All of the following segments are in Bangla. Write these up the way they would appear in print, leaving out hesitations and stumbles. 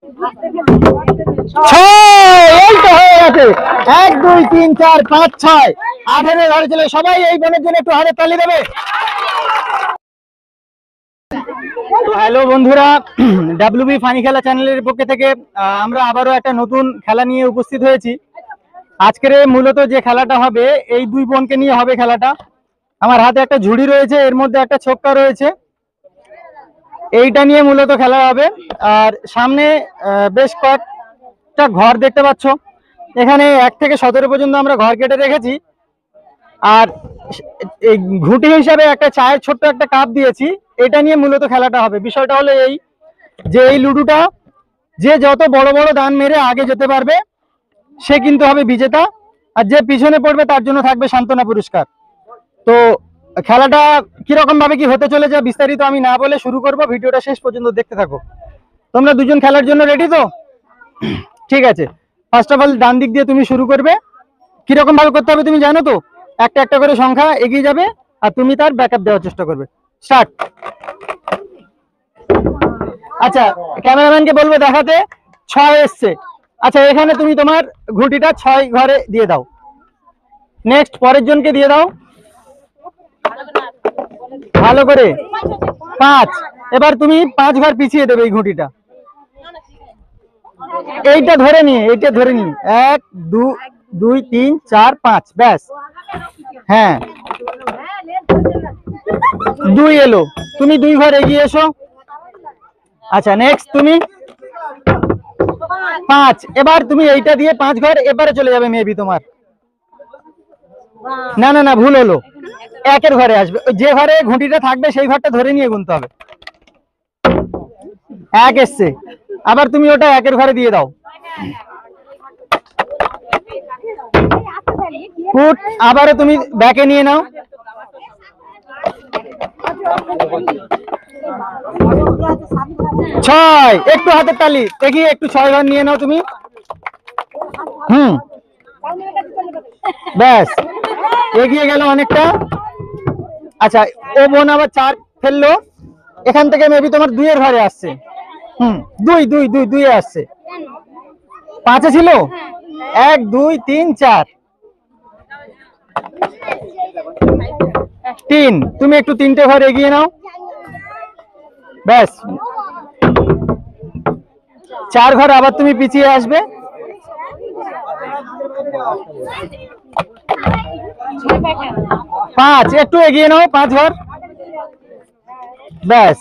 এই তো হয়ে গেছে 1 2 3 4 5 6 18 ঘরে চলে। সবাই এই বোনের জন্য একটু হাতে তালি দেবে। তো হ্যালো বন্ধুরা, ডাব্লিউবি ফানি খেলা চ্যানেলের পক্ষ থেকে আমরা আবারও একটা নতুন খেলা নিয়ে উপস্থিত হয়েছি। আজকের মূলত যে খেলাটা হবে, এই দুই বোনকে নিয়ে হবে খেলাটা। আমার হাতে একটা ঝুড়ি রয়েছে, এর মধ্যে একটা ছক্কা রয়েছে, এইটা নিয়ে মূলত খেলা হবে। আর সামনে বেশ কয়েকটা ঘর দেখতে পাচ্ছ, এখানে 1 থেকে 17 পর্যন্ত আমরা ঘর কেটে রেখেছি। আর এই ঘুঁটি হিসাবে একটা চায়ের ছোট্ট একটা কাপ দিয়েছি, এটা নিয়ে মূলত খেলাটা হবে। বিষয়টা হলো এই যে এই লুডোটা যে যত বড় বড় দান মেরে আগে যেতে পারবে সে কিন্তু হবে বিজেতা, আর যে পিছনে পড়বে তার জন্য থাকবে সান্ত্বনা পুরস্কার। তো খেলাটা কিরকম ভাবে কি হতে চলেছে বিস্তারিত আমি না বলে শুরু করব, ভিডিওটা শেষ পর্যন্ত দেখতে থাকো। তোমরা দুজন খেলার জন্য রেডি তো? ঠিক আছে, ফার্স্ট অফ অল ডান দিক দিয়ে তুমি শুরু করবে। কিরকম ভাবে করতে হবে তুমি জানো তো? একটা একটা করে সংখ্যা এগিয়ে যাবে আর তুমি তার ব্যাকআপ দেওয়ার চেষ্টা করবে। স্টার্ট। আচ্ছা, ক্যামেরাম্যানকে বলবো দেখাতে 6 এসছে। আচ্ছা, এখানে তুমি তোমার ঘুঁটিটা 6 ঘরে দিয়ে দাও। নেক্সট পরের জনকে দিয়ে দাও ভালো করে। 5। এবার তুমি 5 ঘর পিছিয়ে দেবে এই ঘুঁটিটা। এইটা ধরে নিয়ে 1 2 2 3 4 5, ব্যাস। হ্যাঁ, 2 এলো, তুমি 2 ঘর এগিয়ে এসো। আচ্ছা, নেক্সট তুমি 5। এবার তুমি এইটা দিয়ে 5 ঘর এবারে চলে যাবে মেবি তোমার। না না না, ভুল হলো, 1 ঘরে আসবে। যে ঘরে ঘুঁটিটা থাকবে সেই ঘরটা ধরে নিয়ে গুনতে হবে। 1 এসছে, আবার তুমি ওটা 1 ঘরে দিয়ে দাও। পুট, আবারও তুমি ব্যাকে নিয়ে নাও। 6, একটু হাতের তালি এগিয়ে, একটু 6 ঘর নিয়ে নাও তুমি। ব্যাস, এগিয়ে গেল অনেকটা। আচ্ছা, ও বোন আবার 4 ফেললো, এখান থেকে মেবি তোমার 2 এর ঘরে আসছে। 2 2 2 2 এ আসছে। 5 এ ছিল 1 2 3 4 3, তুমি একটু 3টে ঘর এগিয়ে নাও। ব্যাস, 4 ঘর আবার তুমি পিছিয়ে আসবে। 5, একটু এগিয়ে নাও 5 ঘর। ব্যাস,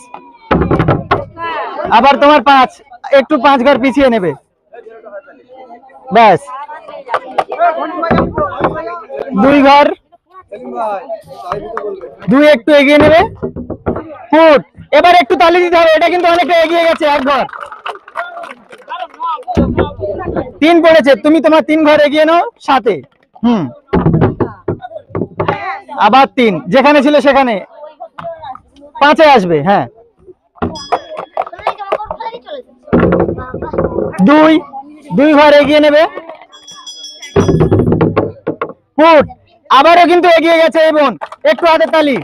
আবার তোমার 5, একটু 5 ঘর পিছিয়ে নেবে। ব্যাস, 2 ঘর, 2 একটু এগিয়ে নেবে। ফুট, এবার একটু তালি দিতে হবে, এটা কিন্তু অনেকটা এগিয়ে গেছে। 1 ঘর, 3 পড়েছে, তুমি তোমার 3 ঘর এগিয়ে নাও 7 এ। আবার 3, যেখানে ছিল সেখানে 5 এ আসবে। হ্যাঁ, 2 ঘর এগিয়ে নেবে। ফুট, আবারও কিন্তু এগিয়ে গেছে এই বোন, একটু হাতে তালি।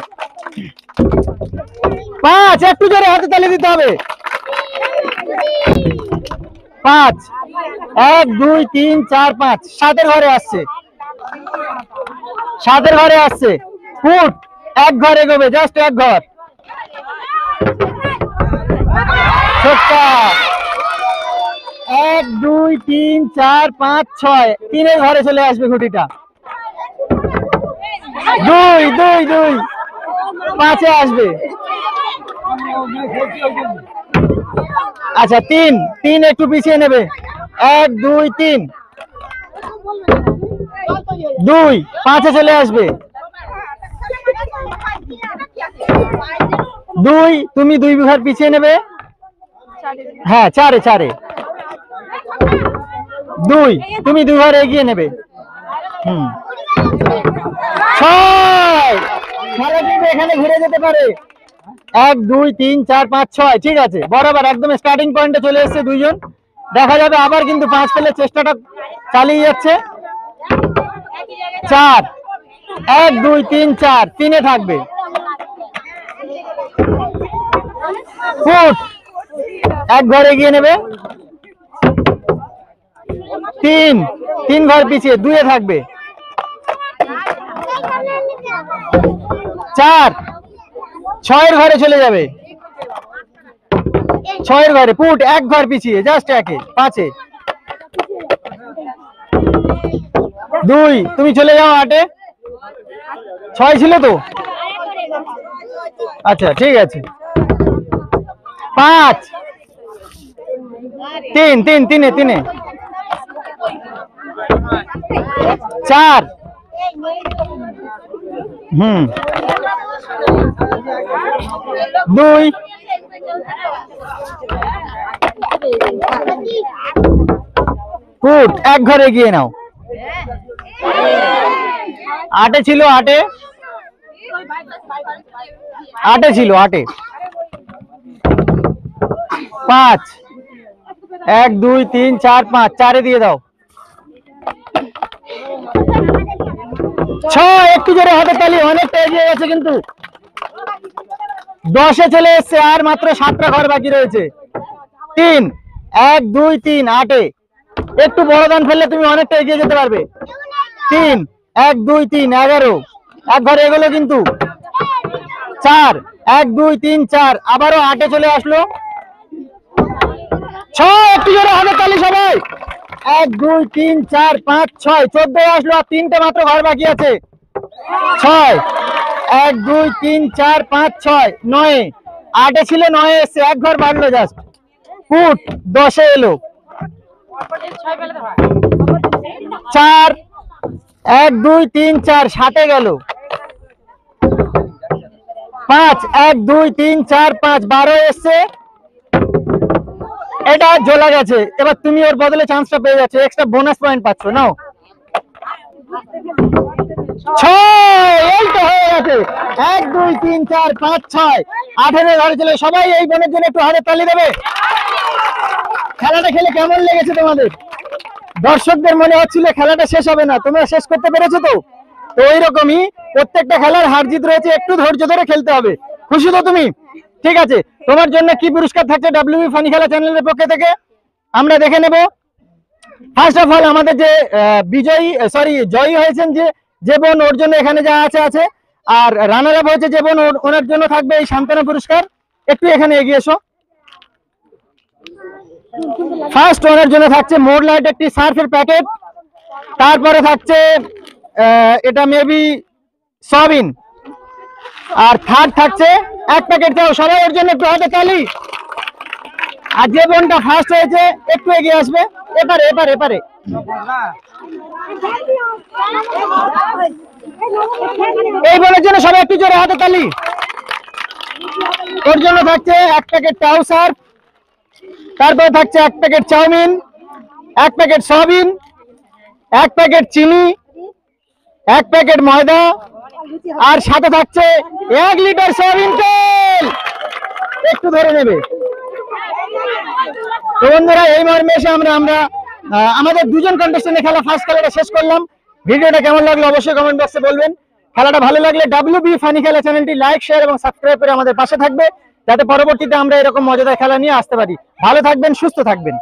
5, একটু জোরে হাতে তালি দিতে হবে। 5, 1 2 3 4 5, 7 এর ঘরে আসছে। 7 এর ঘরে আসছে। ফুট, 1 ঘর এগোবে, জাস্ট 1 ঘর। ছক্কা। 1 2 3 4 5 6, 3 এর ঘরে চলে আসবে ঘুটিটা। 2 2 2, 5 এ আসবে। আচ্ছা, 3 একটু পিছিয়ে নেবে। 1 2 3, 2 5 এ চলে আসবে। 2, তুমি 2 ঘর পিছিয়ে নেবে। হ্যাঁ, 4 এ 2, তুমি 2 ঘর এগিয়ে নেবে। 6, খেলা কিন্তু এখানে ঘুরে যেতে পারে। 1 2 3 4 5 6, ঠিক আছে, বরাবর একদম স্টার্টিং পয়েন্টে চলে এসেছে দুইজন। দেখা যাবে আবার কিন্তু 5 পেলে চেষ্টাটা চালিয়ে যাচ্ছে। 4, 1 2 3 4, 3 এ থাকবে। ফুট, 1 ঘর এগিয়ে নেবে। তিন, 3 ঘর পিছিয়ে 2 এ থাকবে। 4, 6 এর ঘরে চলে যাবে। 6 এর ঘরে পুট 1 ঘর পিছিয়ে, জাস্ট 1 এ 5 এ। 2, তুমি চলে যাও 8 এ। 6 ছিল তো, আচ্ছা ঠিক আছে। 5, 3, 3 এ 4, 2, পুট 1 ঘরে গিয়ে নাও। 8 এ ছিল, 8 এ ছিল, 8 এ। 5, 1 2 3 4 5, 4 এ দিয়ে দাও। 6, একটু জোরে হাতে তালি, অনেকটা এগিয়ে গেছে কিন্তু। 10 এ চলে এসছে, আর মাত্র 7টা ঘর বাকি রয়েছে। 3, 1 2 3, 8 এ। একটু বড় দান ফেললে তুমি অনেকটা এগিয়ে যেতে পারবে। 3, 1 2 3, 11, 1 ঘরে এগোলো কিন্তু। 4, 1 2 3 4, আবারও 8 এ চলে আসলো। 6, একটু জোরে হাতে তালি সবাই। 1 2 3 4 5 6, 14 এ আসলো, আর 3টে মাত্র ঘর বাকি আছে। 6, 1 2 3 4 5 6, 9 এ। 8 এ ছিল, 9 এ এসছে, 1 ঘর বাড়লো জাস্ট। ফুট 10 এ এলো। 4, 1 2 3 4, 7 এ গেল। 5, 1 2 3 4 5, 12 এসছে। এটা জ্বলা গেছে, এবার তুমি ওর বদলে চান্সটা পেয়ে যাচ্ছ, এক্সট্রা বোনাস পয়েন্ট পাচ্ছ, নাও। 6, এই তো হয়ে গেছে। 1 2 3 4 5 6, 18 এ ঘরে চলে। সবাই এই বোনের জন্য একটু হাতে তালি দেবে। খেলাটা খেলে কেমন লেগেছে তোমাদের? দর্শকদের মনে হচ্ছিল খেলাটা শেষ হবে না, তোমরা শেষ করতে পেরেছো তো? তো ওইরকমই প্রত্যেকটা খেলার হার জিত রয়েছে, একটু ধৈর্য ধরে খেলতে হবে। খুশি তো তুমি? ঠিক আছে, তোমার জন্য কি পুরস্কার থাকছে ডাব্লিউবি ফানি খেলা চ্যানেলের পক্ষ থেকে আমরা দেখে নেব। ফার্স্ট অফ অল, আমাদের যে জয়ী হয়েছেন যে বোন, ওর জন্য এখানে যা আছে। আর রানার আপ হয়েছে যে বোন, ওনার জন্য থাকবে এই সান্ত্বনা পুরস্কার। একটু এখানে এগিয়ে এসো। ফার্স্ট ওনার জন্য থাকছে মোরলাইট একটি সার্ফের প্যাকেট। তারপরে থাকছে এটা মেবি সয়াবিন। আর থার্ড থাকছে 1 প্যাকেট চাও। সবাই ওর জন্য একটু হাতে তালি। আর যে বোনটা ফার্স্ট হয়েছে একটু এগিয়ে আসবে, এপারে। এই বোনের জন্য সবাই একটু জোরে হাতে তালি। ওর জন্য থাকছে 1 প্যাকেট চাউ সার্ফ। তারপরে থাকছে 1 packet chowmein, 1 packet soybean, 1 packet চিনি, 1 প্যাকেট ময়দা, আর সাথে থাকছে 1 লিটার সয়াবিন তেল। একটু ধরে নেবে। তো বন্ধুরা, এই মর্মে এসে আমরা আমাদের দুজন কন্টেস্টেন্টের খেলা ফার্স্ট খেলাটা শেষ করলাম। ভিডিওটা কেমন লাগলো অবশ্যই কমেন্ট বক্সে বলবেন। খেলাটা ভালো লাগলে ডাব্লিউবি ফানি খেলা চ্যানেলটি লাইক শেয়ার এবং সাবস্ক্রাইব করে আমাদের পাশে থাকবে, যাতে পরবর্তীতে আমরা এরকম মজাদার খেলা নিয়ে আসতে পারি। ভালো থাকবেন, সুস্থ থাকবেন।